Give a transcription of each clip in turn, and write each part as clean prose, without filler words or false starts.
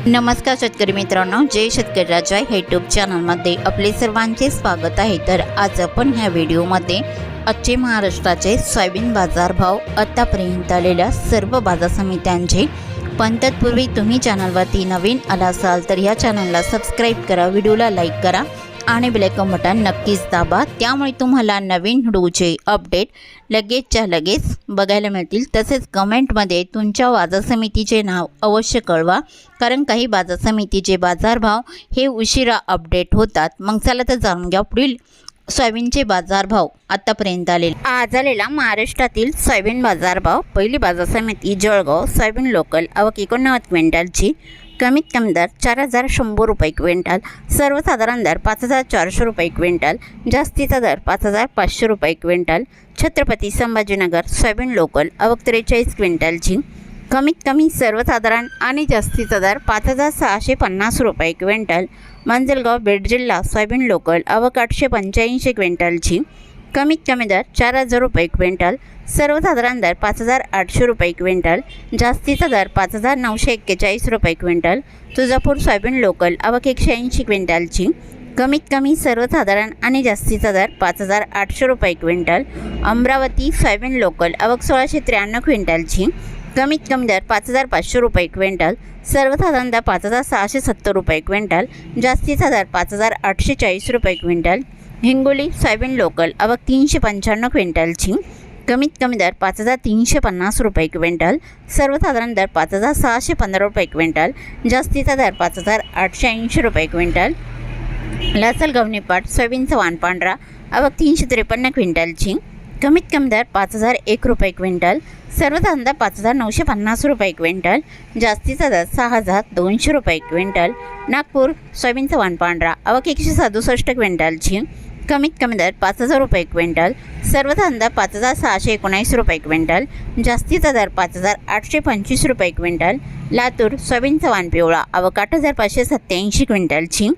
नमस्कार शेतकरी मित्रांनो, जय शेतकरी राजा यूट्यूब चॅनलमध्ये आपले सर्वांचे स्वागत आहे। तर आज आपण ह्या व्हिडिओमध्ये आजचे महाराष्ट्राचे सोयाबीन बाजारभाव, आतापर्यंत आलेल्या सर्व बाजार समित्यांचे, पण तत्पूर्वी तुम्ही चॅनलवरती नवीन आला असाल तर या चॅनलला सबस्क्राईब करा, व्हिडिओला लाईक करा आणि बेल आयकॉन बटन नक्कीच दाबा, त्यामुळे तुम्हाला नवीन व्हिडिओचे अपडेट लगेचच्या लगेच बघायला मिळतील। तसेच कमेंटमध्ये तुमच्या बाजार समितीचे नाव अवश्य कळवा, कारण काही बाजार समितीचे बाजारभाव हे उशिरा अपडेट होतात। मग चला तर जाणून घ्या पुढील सोयाबीनचे बाजारभाव आतापर्यंत आज आलेला महाराष्ट्रातील सोयाबीन बाजारभाव। पहिली बाजार समिती जळगाव, सोयाबीन लोकल आवक 89 क्विंटलची, कमीत कमी दर 4100 रुपये क्विंटल, सर्वसाधारण दर 5400 रुपये क्विंटल, जास्तीचा दर 5500 रुपये quintal. Chhatrapati Sambhajinagar soybean local आवक 43 क्विंटलची, कमीत कमी सर्वसाधारण आणि जास्तीचा दर 5650 रुपये क्विंटल। मांजलगाव बीड जिल्हा सोयाबीन लोकल आवक 885 क्विंटलची, कमीत कमी दर 4000 रुपये क्विंटल, सर्वसाधारण दर 5800 रुपये क्विंटल, जास्तीचा दर 5941 रुपये क्विंटल। तुळजापूर सोयाबीन लोकल आवक 180 क्विंटलची, कमीत कमी सर्वसाधारण आणि जास्तीचा दर 5800 रुपये क्विंटल। अमरावती सोयाबीन लोकल आवक 1693 क्विंटलची, कमीत कमी दर 5500 रुपये क्विंटल, सर्वसाधारण दर 5670 रुपये क्विंटल, जास्तीचा दर 5840 रुपये क्विंटल। हिंगोली सोयाबीन लोकल आवक 395 क्विंटलची, कमीत कमी दर 5350 रुपये क्विंटल, सर्वसाधारण दर 5615 रुपये क्विंटल, जास्तीचा दर 5880 रुपये क्विंटल। लासलगाव निपाट सोयाबीनचा वाण पांढरा आवक 353 क्विंटलची, कमीत कमी दर 5001 रुपये क्विंटल, सर्वसाधारण दर 5950 रुपये क्विंटल, जास्तीचा दर 6200 रुपये क्विंटल। नागपूर सोयाबीनचा वाण पांढरा आवक 167 क्विंटलची, कमीत कमी दर 5000 रुपये क्विंटल, सर्वसाधारण दर 5619 रुपये क्विंटल, जास्तीचा दर 5825 रुपये क्विंटल। लातूर सोयाबीनचा वाण पिवळा आवक 8587 क्विंटलची,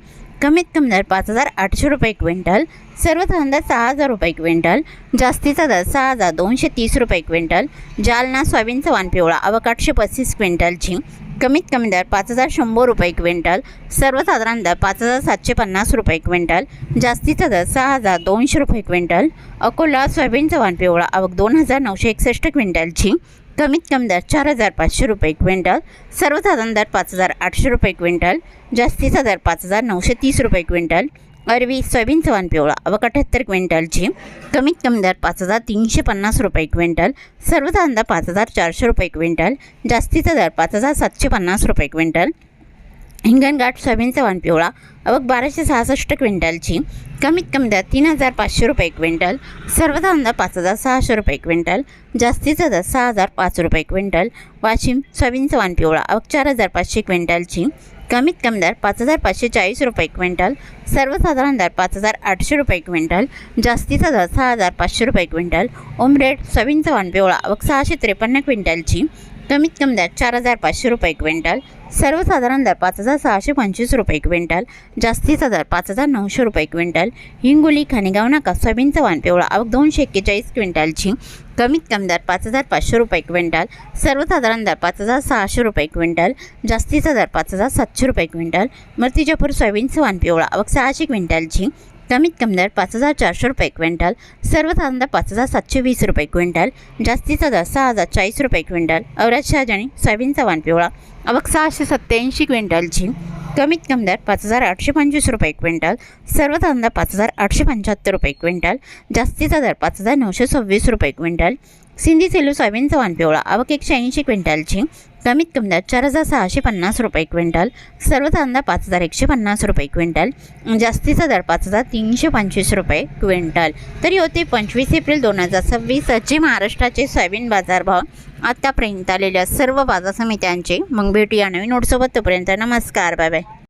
कमीत कमी दर 5800 रुपये क्विंटल, सर्वसाधारण दर 6000 रुपये क्विंटल, जास्तीचा दर 6230 रुपये क्विंटल। जालना सोयाबीनचा वाण पिवळा आवक 835 क्विंटलची, कमीत कमी दर 5100 रुपये क्विंटल, सर्वसाधारण दर 5750 रुपये क्विंटल, जास्तीचा दर 6200 रुपये क्विंटल। अकोला सोयाबीनचा वाण पिवळा आवक 2961 क्विंटलची, कमीत कमी दर 4500 रुपये क्विंटल, सर्वसाधारण दर 5800 रुपये क्विंटल, जास्तीचा दर 5930 रुपये क्विंटल। अरवी सोयाबीनचा वाण पिवळा आवक 78 क्विंटलची, कमीत कमी दर 5350 रुपये क्विंटल, सर्वसाधारण दर 5400 रुपये क्विंटल, जास्तीचा दर 5750 रुपये क्विंटल। हिंगणघाट सोयाबीनचा वाण पिवळा आवक 1266 क्विंटलची, कमीत कमी दर 3500 रुपये क्विंटल, सर्वसाधारण दर 5600 रुपये क्विंटल, जास्तीचा दर 6005 रुपये क्विंटल। वाशिम सोयाबीनचा वाण पिवळा आवक 4500 क्विंटलची, कमीत कमी दर 5540 रुपये क्विंटल, सर्वसाधारण दर 5800 रुपये क्विंटल, जास्तीचा दर 6500 रुपये क्विंटल। उमरेड सोयाबीनचा वाण पिवळा आवक 653 क्विंटलची, कमीत कमी दर 4500 रुपये क्विंटल, सर्वसाधारण दर 5625 रुपये क्विंटल, जास्तीचा दर 5900 रुपये क्विंटल। हिंगोली खानेगाव नाका सोयाबीनचा वाण पिवळा आवक 241 क्विंटलची, कमीत कमी दर 5500 रुपये क्विंटल, सर्वसाधारण दर 5600 रुपये क्विंटल, जास्तीचा दर 5700 रुपये क्विंटल। मूर्तिजापूर सोयाबीनचा वाण पिवळा आवक 600 क्विंटलची, कमीत कमी दर 5400 रुपये क्विंटल, सर्वसाधारण दर 5720 रुपये क्विंटल, जास्तीचा दर 6040 रुपये क्विंटल। औरत शहाजनी सोयाबीनचा वाण पिवळा आवक 687 क्विंटलची, कमीत कमी दर 5825 रुपये क्विंटल, सर्वसाधारण दर 5875 रुपये क्विंटल, जास्तीचा दर 5926 रुपये क्विंटल। सिंधी सेलू सोयाबीनचा वाण पिवळा आवक 180 क्विंटलची, कमीत कमी दर 4650 रुपये क्विंटल, सर्वसाधारण दर 5150 रुपये क्विंटल, जास्तीचा दर 5325 रुपये क्विंटल। तरी होते 25 एप्रिल 2026 आजचे महाराष्ट्राचे सोयाबीन बाजारभाव, आतापर्यंत आलेल्या सर्व बाजार समित्यांचे। मग भेटूया नवीन नोटसोबत, तोपर्यंत नमस्कार, बाय बाय।